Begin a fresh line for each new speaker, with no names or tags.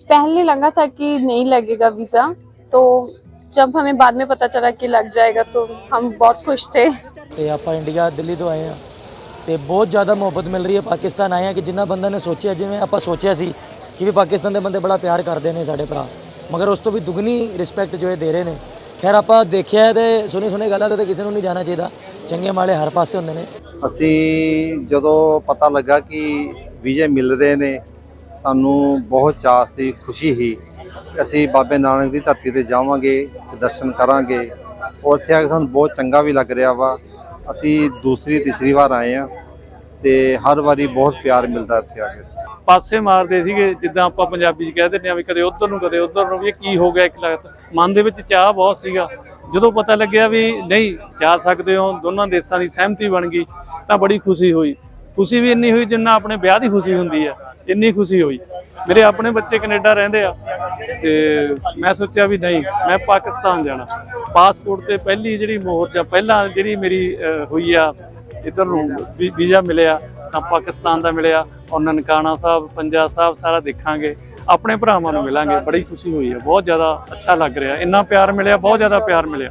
पहले लगा था कि नहीं लगेगा वीज़ा, तो जब हमें बाद में पता चला कि लग जाएगा तो हम बहुत खुश थे।
ਤੇ ਆਪਾਂ ਇੰਡੀਆ ਦਿੱਲੀ ਤੋਂ ਆਏ ਹਾਂ ਤੇ ਬਹੁਤ ਜ਼ਿਆਦਾ ਮੁਹੱਬਤ ਮਿਲ ਰਹੀ ਹੈ। ਪਾਕਿਸਤਾਨ ਆਏ ਹਾਂ ਕਿ ਜਿੰਨਾ ਬੰਦਾ ਨੇ ਸੋਚਿਆ, ਜਿਵੇਂ ਆਪਾਂ ਸੋਚਿਆ ਸੀ ਕਿ ਵੀ ਪਾਕਿਸਤਾਨ ਦੇ ਬੰਦੇ ਬੜਾ ਪਿਆਰ ਕਰਦੇ ਨੇ ਸਾਡੇ ਭਰਾ, ਮਗਰ ਉਸ ਤੋਂ ਵੀ ਦੁੱਗਣੀ ਰਿਸਪੈਕਟ ਜੋ ਇਹ ਦੇ ਰਹੇ ਨੇ। ਖੈਰ ਆਪਾਂ ਦੇਖਿਆ ਤੇ ਸੁਣੀ ਗੱਲਾਂ ਤੇ ਕਿਸੇ ਨੂੰ ਨਹੀਂ ਜਾਣਾ ਚਾਹੀਦਾ, ਚੰਗੇ ਮਾੜੇ ਹਰ ਪਾਸੇ ਹੁੰਦੇ ਨੇ।
ਅਸੀਂ ਜਦੋਂ ਪਤਾ ਲੱਗਾ ਕਿ ਵੀਜ਼ੇ ਮਿਲ ਰਹੇ ਨੇ, ਸਾਨੂੰ ਬਹੁਤ ਚਾਅ ਸੀ, ਖੁਸ਼ੀ ਸੀ। ਅਸੀਂ ਬਾਬੇ ਨਾਨਕ ਦੀ ਧਰਤੀ ਤੇ ਜਾਵਾਂਗੇ, ਦਰਸ਼ਨ ਕਰਾਂਗੇ। ਉੱਥੇ ਆ ਕੇ ਸਾਨੂੰ ਬਹੁਤ ਚੰਗਾ ਵੀ ਲੱਗ ਰਿਹਾ ਵਾ। ਅਸੀਂ ਦੂਸਰੀ ਤੀਸਰੀ ਵਾਰ ਆਏ ਹਾਂ ਤੇ ਹਰ ਵਾਰੀ ਬਹੁਤ ਪਿਆਰ ਮਿਲਦਾ ਇੱਥੇ ਆ ਕੇ।
ਪਾਸੇ ਮਾਰਦੇ ਸੀਗੇ, ਜਿੱਦਾਂ ਆਪਾਂ ਪੰਜਾਬੀ 'ਚ ਕਹਿ ਦਿੰਦੇ ਆ ਵੀ ਕਦੇ ਉੱਧਰ ਨੂੰ ਕਦੇ ਉੱਧਰ ਨੂੰ, ਵੀ ਇਹ ਕੀ ਹੋ ਗਿਆ। ਇੱਕ ਲੱਗਦਾ ਮਨ ਦੇ ਵਿੱਚ ਚਾਹ ਬਹੁਤ ਸੀਗਾ। ਜਦੋਂ ਪਤਾ ਲੱਗਿਆ ਵੀ ਨਹੀਂ ਜਾ ਸਕਦੇ ਹੋ, ਦੋਨਾਂ ਦੇਸ਼ਾਂ ਦੀ ਸਹਿਮਤੀ ਬਣ ਗਈ, ਤਾਂ ਬੜੀ ਖੁਸ਼ੀ ਹੋਈ। ਖੁਸ਼ੀ ਵੀ ਇੰਨੀ ਹੋਈ ਜਿੰਨਾ ਆਪਣੇ ਵਿਆਹ ਦੀ ਖੁਸ਼ੀ ਹੁੰਦੀ ਆ, ਇੰਨੀ ਖੁਸ਼ੀ ਹੋਈ। ਮੇਰੇ ਆਪਣੇ ਬੱਚੇ ਕੈਨੇਡਾ ਰਹਿੰਦੇ ਆ ਤੇ ਮੈਂ ਸੋਚਿਆ ਵੀ ਨਹੀਂ, ਮੈਂ ਪਾਕਿਸਤਾਨ ਜਾਣਾ। ਪਾਸਪੋਰਟ ਤੇ ਪਹਿਲੀ ਜਿਹੜੀ ਮੋਹਰ ਜਾਂ ਪਹਿਲਾਂ ਜਿਹੜੀ ਮੇਰੀ ਹੋਈ ਆ ਇੱਧਰ ਨੂੰ ਵੀਜ਼ਾ ਮਿਲਿਆ ਤਾਂ ਪਾਕਿਸਤਾਨ ਦਾ ਮਿਲਿਆ। ਔਰ ਨਨਕਾਣਾ ਸਾਹਿਬ, ਪੰਜਾ ਸਾਹਿਬ ਸਾਰਾ ਦੇਖਾਂਗੇ, ਆਪਣੇ ਭਰਾਵਾਂ ਨੂੰ ਮਿਲਾਂਗੇ। ਬੜੀ ਖੁਸ਼ੀ ਹੋਈ ਹੈ, ਬਹੁਤ ਜ਼ਿਆਦਾ ਅੱਛਾ ਲੱਗ ਰਿਹਾ। ਇੰਨਾ ਪਿਆਰ ਮਿਲਿਆ, ਬਹੁਤ ਜ਼ਿਆਦਾ ਪਿਆਰ ਮਿਲਿਆ।